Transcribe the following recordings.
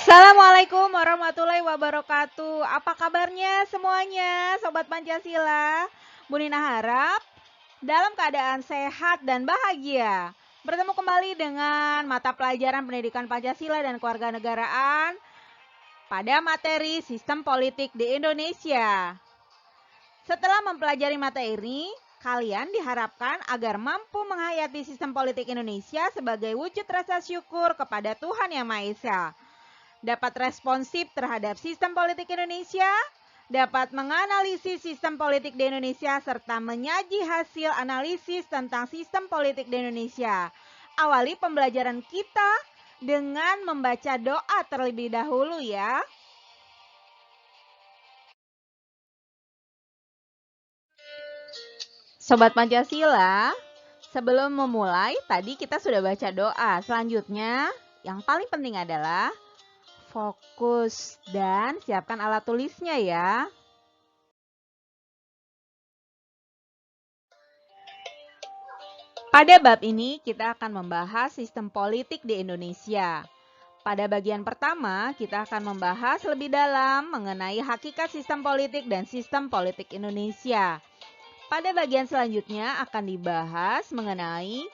Assalamualaikum warahmatullahi wabarakatuh. Apa kabarnya semuanya, Sobat Pancasila? Bu Nina harap dalam keadaan sehat dan bahagia. Bertemu kembali dengan mata pelajaran pendidikan Pancasila dan kewarganegaraan pada materi Sistem Politik di Indonesia. Setelah mempelajari materi, kalian diharapkan agar mampu menghayati sistem politik Indonesia sebagai wujud rasa syukur kepada Tuhan Yang Maha Esa. Dapat responsif terhadap sistem politik Indonesia, dapat menganalisis sistem politik di Indonesia, serta menyaji hasil analisis tentang sistem politik di Indonesia. Awali pembelajaran kita dengan membaca doa terlebih dahulu ya. Sobat Pancasila, sebelum memulai, tadi kita sudah baca doa. Selanjutnya, yang paling penting adalah fokus dan siapkan alat tulisnya ya. Pada bab ini kita akan membahas sistem politik di Indonesia. Pada bagian pertama, kita akan membahas lebih dalam mengenai hakikat sistem politik dan sistem politik Indonesia. Pada bagian selanjutnya akan dibahas mengenai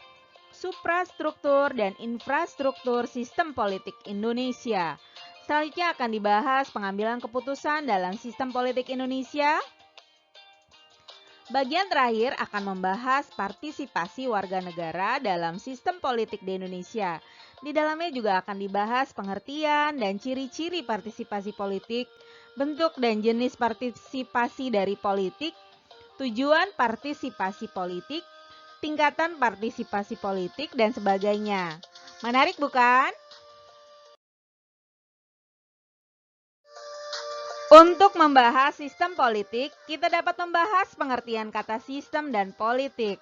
suprastruktur dan infrastruktur sistem politik Indonesia. Selanjutnya akan dibahas pengambilan keputusan dalam sistem politik Indonesia. Bagian terakhir akan membahas partisipasi warga negara dalam sistem politik di Indonesia. Di dalamnya juga akan dibahas pengertian dan ciri-ciri partisipasi politik, bentuk dan jenis partisipasi dari politik, tujuan partisipasi politik, tingkatan partisipasi politik, dan sebagainya. Menarik bukan? Untuk membahas sistem politik, kita dapat membahas pengertian kata sistem dan politik.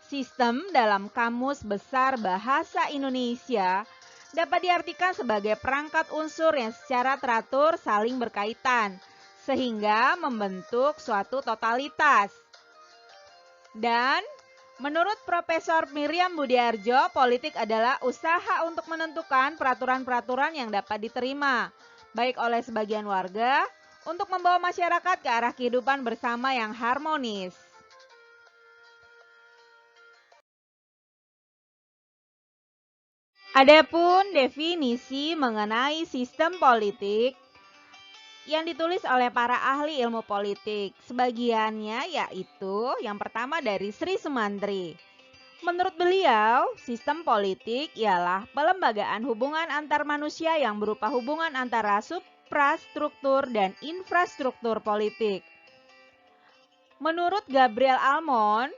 Sistem dalam Kamus Besar Bahasa Indonesia dapat diartikan sebagai perangkat unsur yang secara teratur saling berkaitan, sehingga membentuk suatu totalitas. Dan menurut Profesor Miriam Budiarjo, politik adalah usaha untuk menentukan peraturan-peraturan yang dapat diterima, baik oleh sebagian warga, untuk membawa masyarakat ke arah kehidupan bersama yang harmonis. Adapun definisi mengenai sistem politik yang ditulis oleh para ahli ilmu politik, sebagiannya yaitu yang pertama dari Sri Sumantri. Menurut beliau, sistem politik ialah pelembagaan hubungan antar manusia yang berupa hubungan antara suprastruktur dan infrastruktur politik. Menurut Gabriel Almond,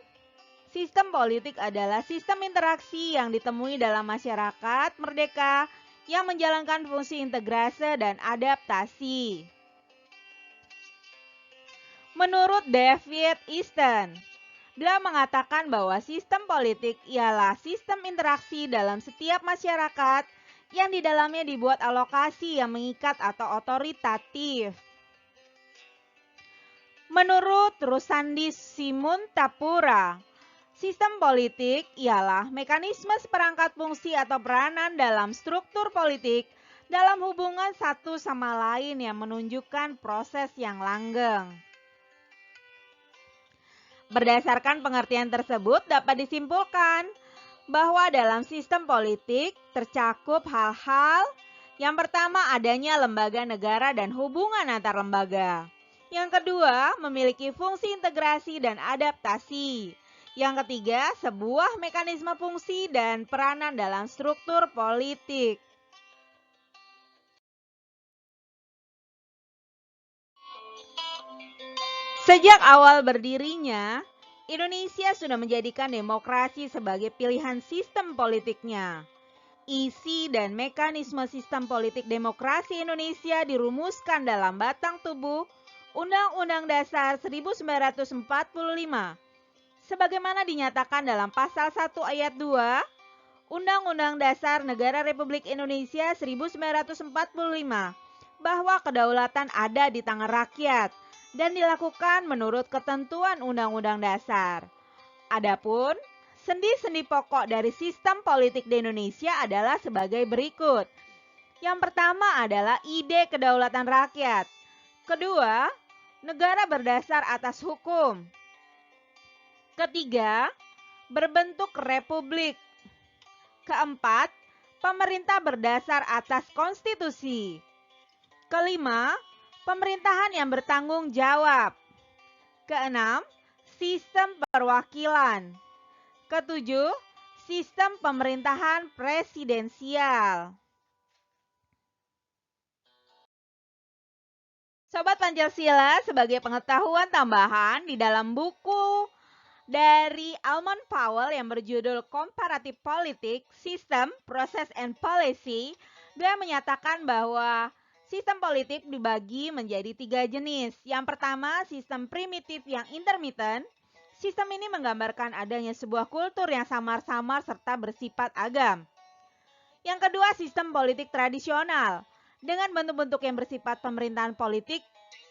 sistem politik adalah sistem interaksi yang ditemui dalam masyarakat merdeka yang menjalankan fungsi integrasi dan adaptasi. Menurut David Easton, beliau mengatakan bahwa sistem politik ialah sistem interaksi dalam setiap masyarakat yang di dalamnya dibuat alokasi yang mengikat atau otoritatif. Menurut Rusandi Simuntapura, sistem politik ialah mekanisme seperangkat fungsi atau peranan dalam struktur politik dalam hubungan satu sama lain yang menunjukkan proses yang langgeng. Berdasarkan pengertian tersebut dapat disimpulkan bahwa dalam sistem politik tercakup hal-hal yang pertama adanya lembaga negara dan hubungan antar lembaga. Yang kedua, memiliki fungsi integrasi dan adaptasi. Yang ketiga, sebuah mekanisme fungsi dan peranan dalam struktur politik. Sejak awal berdirinya, Indonesia sudah menjadikan demokrasi sebagai pilihan sistem politiknya. Isi dan mekanisme sistem politik demokrasi Indonesia dirumuskan dalam batang tubuh Undang-Undang Dasar 1945. Sebagaimana dinyatakan dalam pasal 1 ayat 2 Undang-Undang Dasar Negara Republik Indonesia 1945 bahwa kedaulatan ada di tangan rakyat dan dilakukan menurut ketentuan Undang-Undang Dasar. Adapun sendi-sendi pokok dari sistem politik di Indonesia adalah sebagai berikut. Yang pertama adalah ide kedaulatan rakyat. Kedua, negara berdasar atas hukum. Ketiga, berbentuk republik. Keempat, pemerintah berdasar atas konstitusi. Kelima, pemerintahan yang bertanggung jawab. Keenam, sistem perwakilan. Ketujuh, sistem pemerintahan presidensial. Sobat Pancasila, sebagai pengetahuan tambahan di dalam buku dari Almond Powell yang berjudul Comparative Politics, System, Process, and Policy, dia menyatakan bahwa sistem politik dibagi menjadi 3 jenis. Yang pertama, sistem primitif yang intermittent. Sistem ini menggambarkan adanya sebuah kultur yang samar-samar serta bersifat agam. Yang kedua, sistem politik tradisional dengan bentuk-bentuk yang bersifat pemerintahan politik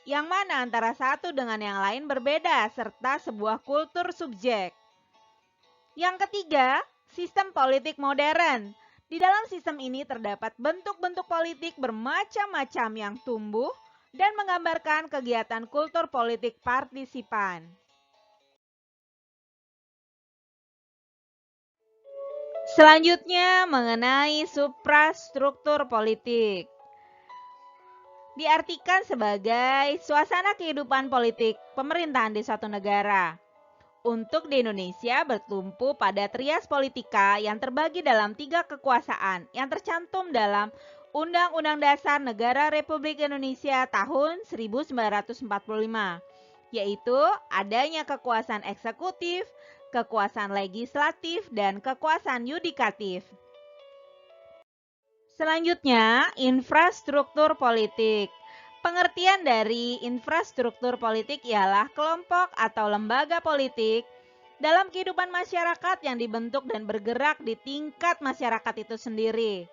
yang mana antara satu dengan yang lain berbeda serta sebuah kultur subjek. Yang ketiga, sistem politik modern. Di dalam sistem ini terdapat bentuk-bentuk politik bermacam-macam yang tumbuh dan menggambarkan kegiatan kultur politik partisipan. Selanjutnya mengenai suprastruktur politik. Diartikan sebagai suasana kehidupan politik pemerintahan di suatu negara. Untuk di Indonesia bertumpu pada trias politika yang terbagi dalam 3 kekuasaan yang tercantum dalam Undang-Undang Dasar Negara Republik Indonesia tahun 1945, yaitu adanya kekuasaan eksekutif, kekuasaan legislatif, dan kekuasaan yudikatif. Selanjutnya, infrastruktur politik. Pengertian dari infrastruktur politik ialah kelompok atau lembaga politik dalam kehidupan masyarakat yang dibentuk dan bergerak di tingkat masyarakat itu sendiri.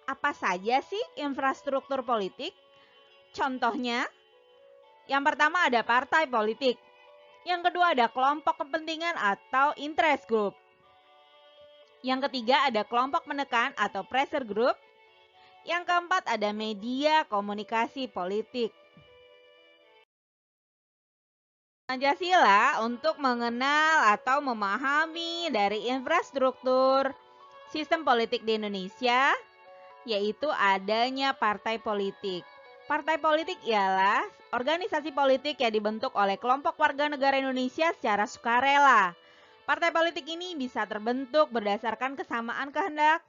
Apa saja sih infrastruktur politik? Contohnya, yang pertama ada partai politik. Yang kedua ada kelompok kepentingan atau interest group. Yang ketiga ada kelompok menekan atau pressure group. Yang keempat ada media komunikasi politik. Pancasila untuk mengenal atau memahami dari infrastruktur sistem politik di Indonesia, yaitu adanya partai politik. Partai politik ialah organisasi politik yang dibentuk oleh kelompok warga negara Indonesia secara sukarela. Partai politik ini bisa terbentuk berdasarkan kesamaan kehendak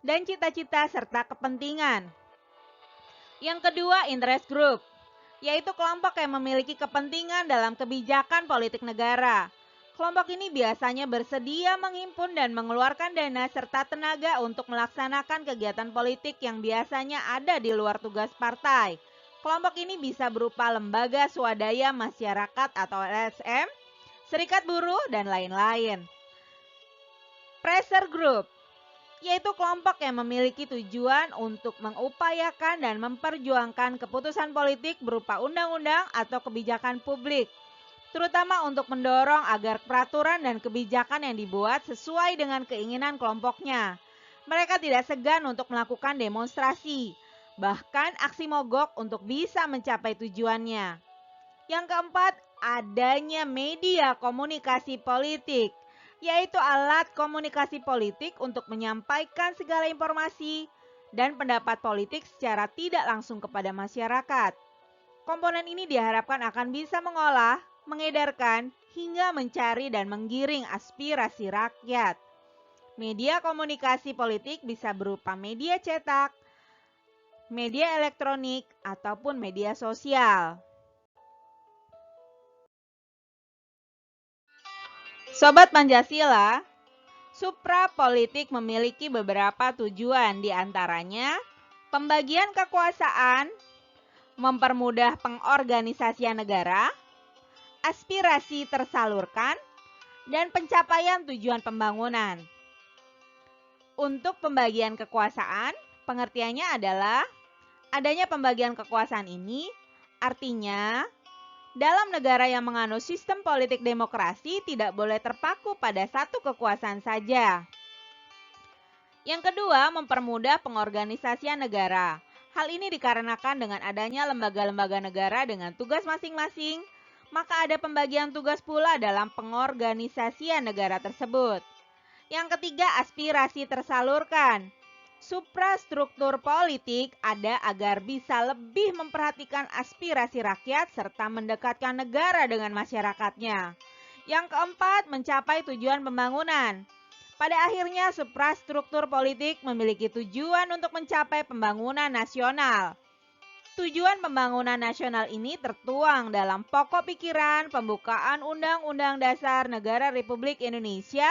dan cita-cita serta kepentingan. Yang kedua, interest group, yaitu kelompok yang memiliki kepentingan dalam kebijakan politik negara. Kelompok ini biasanya bersedia menghimpun dan mengeluarkan dana serta tenaga untuk melaksanakan kegiatan politik yang biasanya ada di luar tugas partai. Kelompok ini bisa berupa lembaga swadaya masyarakat atau LSM, serikat buruh, dan lain-lain. Pressure group, yaitu kelompok yang memiliki tujuan untuk mengupayakan dan memperjuangkan keputusan politik berupa undang-undang atau kebijakan publik, terutama untuk mendorong agar peraturan dan kebijakan yang dibuat sesuai dengan keinginan kelompoknya. Mereka tidak segan untuk melakukan demonstrasi, bahkan aksi mogok untuk bisa mencapai tujuannya. Yang keempat, adanya media komunikasi politik, yaitu alat komunikasi politik untuk menyampaikan segala informasi dan pendapat politik secara tidak langsung kepada masyarakat. Komponen ini diharapkan akan bisa mengolah, mengedarkan, hingga mencari dan menggiring aspirasi rakyat. Media komunikasi politik bisa berupa media cetak, media elektronik, ataupun media sosial. Sobat Pancasila, suprapolitik memiliki beberapa tujuan, diantaranya pembagian kekuasaan, mempermudah pengorganisasian negara, aspirasi tersalurkan, dan pencapaian tujuan pembangunan. Untuk pembagian kekuasaan, pengertiannya adalah adanya pembagian kekuasaan ini artinya dalam negara yang menganut sistem politik demokrasi tidak boleh terpaku pada satu kekuasaan saja. Yang kedua, mempermudah pengorganisasian negara. Hal ini dikarenakan dengan adanya lembaga-lembaga negara dengan tugas masing-masing, maka ada pembagian tugas pula dalam pengorganisasian negara tersebut. Yang ketiga, aspirasi tersalurkan. Suprastruktur politik ada agar bisa lebih memperhatikan aspirasi rakyat serta mendekatkan negara dengan masyarakatnya. Yang keempat, mencapai tujuan pembangunan. Pada akhirnya, suprastruktur politik memiliki tujuan untuk mencapai pembangunan nasional. Tujuan pembangunan nasional ini tertuang dalam pokok pikiran pembukaan Undang-Undang Dasar Negara Republik Indonesia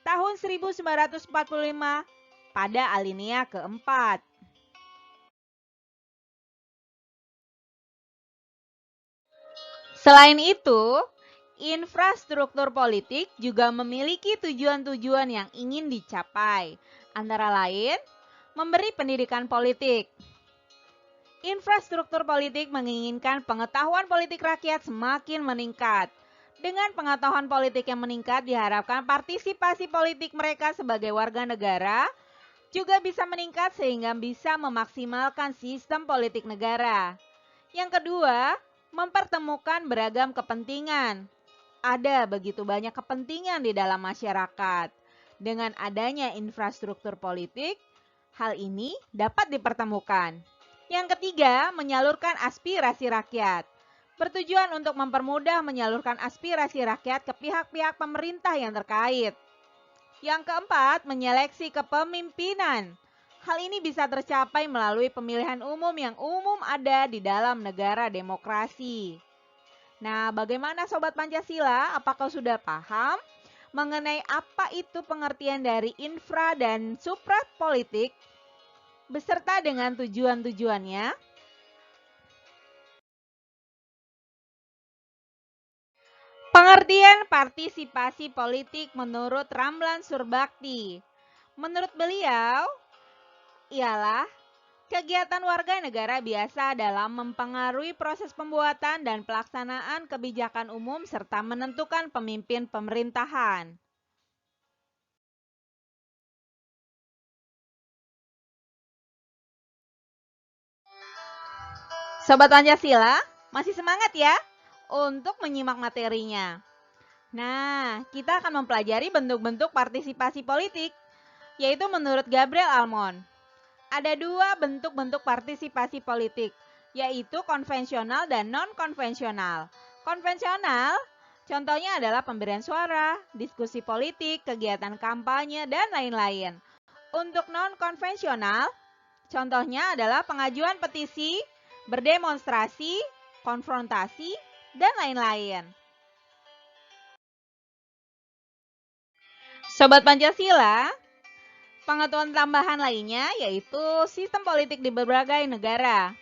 tahun 1945 pada alinea keempat. Selain itu, infrastruktur politik juga memiliki tujuan-tujuan yang ingin dicapai, antara lain memberi pendidikan politik. Infrastruktur politik menginginkan pengetahuan politik rakyat semakin meningkat. Dengan pengetahuan politik yang meningkat, diharapkan partisipasi politik mereka sebagai warga negara juga bisa meningkat sehingga bisa memaksimalkan sistem politik negara. Yang kedua, mempertemukan beragam kepentingan. Ada begitu banyak kepentingan di dalam masyarakat. Dengan adanya infrastruktur politik, hal ini dapat dipertemukan. Yang ketiga, menyalurkan aspirasi rakyat. Bertujuan untuk mempermudah menyalurkan aspirasi rakyat ke pihak-pihak pemerintah yang terkait. Yang keempat, menyeleksi kepemimpinan. Hal ini bisa tercapai melalui pemilihan umum yang umum ada di dalam negara demokrasi. Nah, bagaimana Sobat Pancasila? Apakah sudah paham mengenai apa itu pengertian dari infra dan supra politik beserta dengan tujuan-tujuannya? Pengertian partisipasi politik menurut Ramlan Surbakti. Menurut beliau, ialah kegiatan warga negara biasa dalam mempengaruhi proses pembuatan dan pelaksanaan kebijakan umum serta menentukan pemimpin pemerintahan. Sobat Pancasila, masih semangat ya untuk menyimak materinya. Nah, kita akan mempelajari bentuk-bentuk partisipasi politik, yaitu menurut Gabriel Almond. Ada dua bentuk-bentuk partisipasi politik, yaitu konvensional dan non-konvensional. Konvensional, contohnya adalah pemberian suara, diskusi politik, kegiatan kampanye, dan lain-lain. Untuk non-konvensional, contohnya adalah pengajuan petisi, berdemonstrasi, konfrontasi, dan lain-lain. Sobat Pancasila, pengetahuan tambahan lainnya yaitu sistem politik di berbagai negara.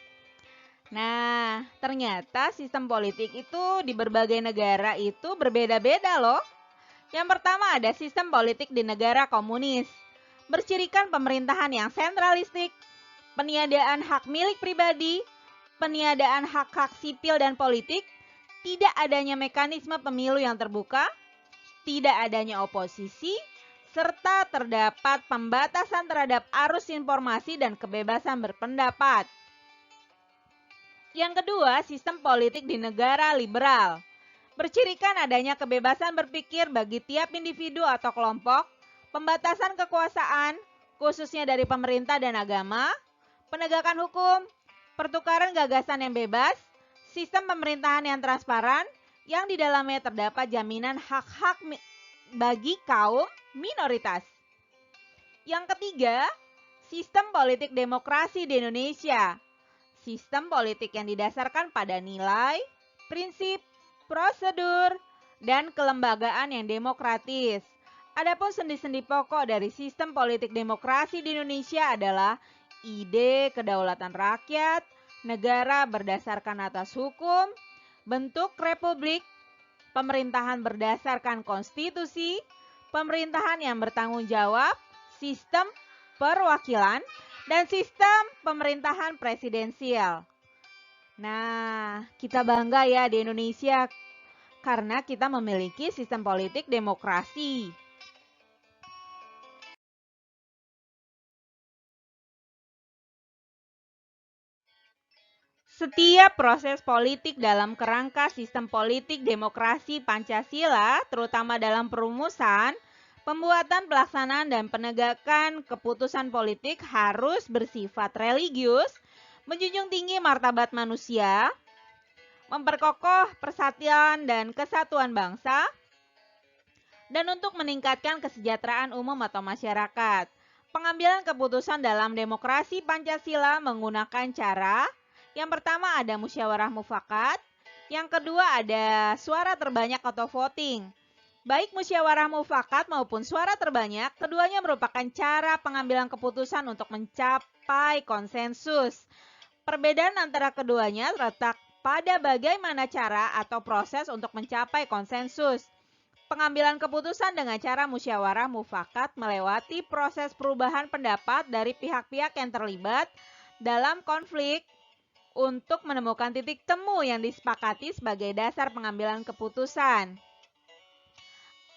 Nah, ternyata sistem politik itu di berbagai negara itu berbeda-beda loh. Yang pertama ada sistem politik di negara komunis. Bercirikan pemerintahan yang sentralistik, peniadaan hak milik pribadi, peniadaan hak-hak sipil dan politik, tidak adanya mekanisme pemilu yang terbuka, tidak adanya oposisi, serta terdapat pembatasan terhadap arus informasi dan kebebasan berpendapat. Yang kedua, sistem politik di negara liberal. Bercirikan adanya kebebasan berpikir bagi tiap individu atau kelompok, pembatasan kekuasaan, khususnya dari pemerintah dan agama, penegakan hukum, pertukaran gagasan yang bebas, sistem pemerintahan yang transparan, yang di dalamnya terdapat jaminan hak-hak bagi kaum minoritas. Yang ketiga, sistem politik demokrasi di Indonesia. Sistem politik yang didasarkan pada nilai, prinsip, prosedur, dan kelembagaan yang demokratis. Adapun sendi-sendi pokok dari sistem politik demokrasi di Indonesia adalah ide kedaulatan rakyat, negara berdasarkan atas hukum, bentuk republik, pemerintahan berdasarkan konstitusi, pemerintahan yang bertanggung jawab, sistem perwakilan, dan sistem pemerintahan presidensial. Nah, kita bangga ya di Indonesia karena kita memiliki sistem politik demokrasi. Setiap proses politik dalam kerangka sistem politik demokrasi Pancasila, terutama dalam perumusan, pembuatan, pelaksanaan, dan penegakan keputusan politik harus bersifat religius, menjunjung tinggi martabat manusia, memperkokoh persatuan dan kesatuan bangsa, dan untuk meningkatkan kesejahteraan umum atau masyarakat. Pengambilan keputusan dalam demokrasi Pancasila menggunakan cara yang pertama ada musyawarah mufakat, yang kedua ada suara terbanyak atau voting. Baik musyawarah mufakat maupun suara terbanyak, keduanya merupakan cara pengambilan keputusan untuk mencapai konsensus. Perbedaan antara keduanya terletak pada bagaimana cara atau proses untuk mencapai konsensus. Pengambilan keputusan dengan cara musyawarah mufakat melewati proses perubahan pendapat dari pihak-pihak yang terlibat dalam konflik untuk menemukan titik temu yang disepakati sebagai dasar pengambilan keputusan.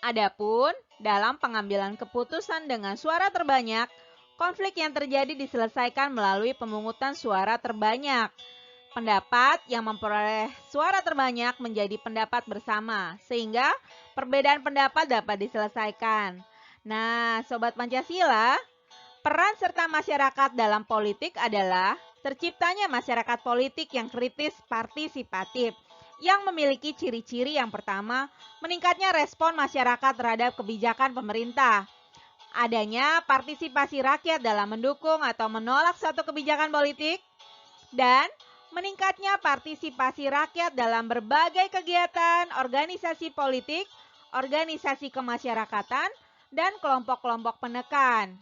Adapun dalam pengambilan keputusan dengan suara terbanyak, konflik yang terjadi diselesaikan melalui pemungutan suara terbanyak. Pendapat yang memperoleh suara terbanyak menjadi pendapat bersama, sehingga perbedaan pendapat dapat diselesaikan. Nah, Sobat Pancasila, peran serta masyarakat dalam politik adalah terciptanya masyarakat politik yang kritis partisipatif, yang memiliki ciri-ciri yang pertama, meningkatnya respon masyarakat terhadap kebijakan pemerintah. Adanya partisipasi rakyat dalam mendukung atau menolak suatu kebijakan politik, dan meningkatnya partisipasi rakyat dalam berbagai kegiatan organisasi politik, organisasi kemasyarakatan, dan kelompok-kelompok penekan.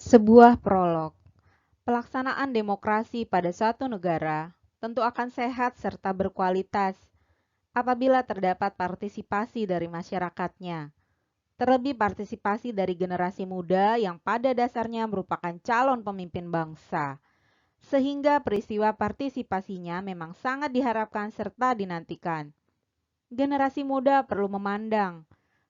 Sebuah prolog. Pelaksanaan demokrasi pada suatu negara tentu akan sehat serta berkualitas apabila terdapat partisipasi dari masyarakatnya. Terlebih partisipasi dari generasi muda yang pada dasarnya merupakan calon pemimpin bangsa. Sehingga peristiwa partisipasinya memang sangat diharapkan serta dinantikan. Generasi muda perlu memandang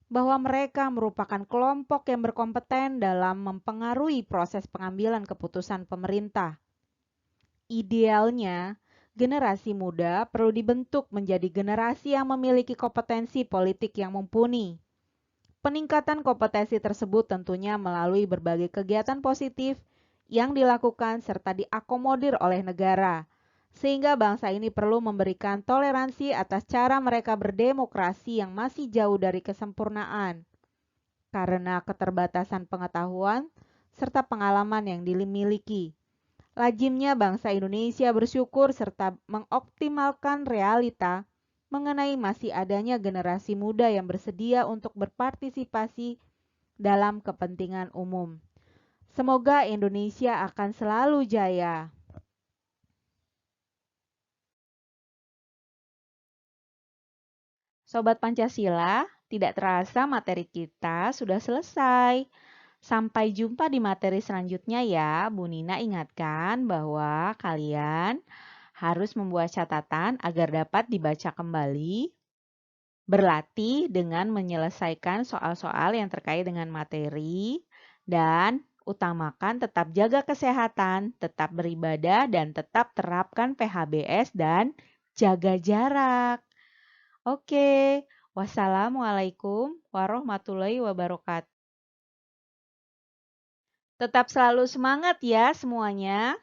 bahwa mereka merupakan kelompok yang berkompeten dalam mempengaruhi proses pengambilan keputusan pemerintah. Idealnya, generasi muda perlu dibentuk menjadi generasi yang memiliki kompetensi politik yang mumpuni. Peningkatan kompetensi tersebut tentunya melalui berbagai kegiatan positif yang dilakukan serta diakomodir oleh negara, sehingga bangsa ini perlu memberikan toleransi atas cara mereka berdemokrasi yang masih jauh dari kesempurnaan, karena keterbatasan pengetahuan serta pengalaman yang dimiliki. Lazimnya bangsa Indonesia bersyukur serta mengoptimalkan realita mengenai masih adanya generasi muda yang bersedia untuk berpartisipasi dalam kepentingan umum. Semoga Indonesia akan selalu jaya. Sobat Pancasila, tidak terasa materi kita sudah selesai. Sampai jumpa di materi selanjutnya ya. Bu Nina ingatkan bahwa kalian harus membuat catatan agar dapat dibaca kembali, berlatih dengan menyelesaikan soal-soal yang terkait dengan materi, dan utamakan tetap jaga kesehatan, tetap beribadah, dan tetap terapkan PHBS dan jaga jarak. Oke, wassalamualaikum warahmatullahi wabarakatuh. Tetap selalu semangat ya semuanya.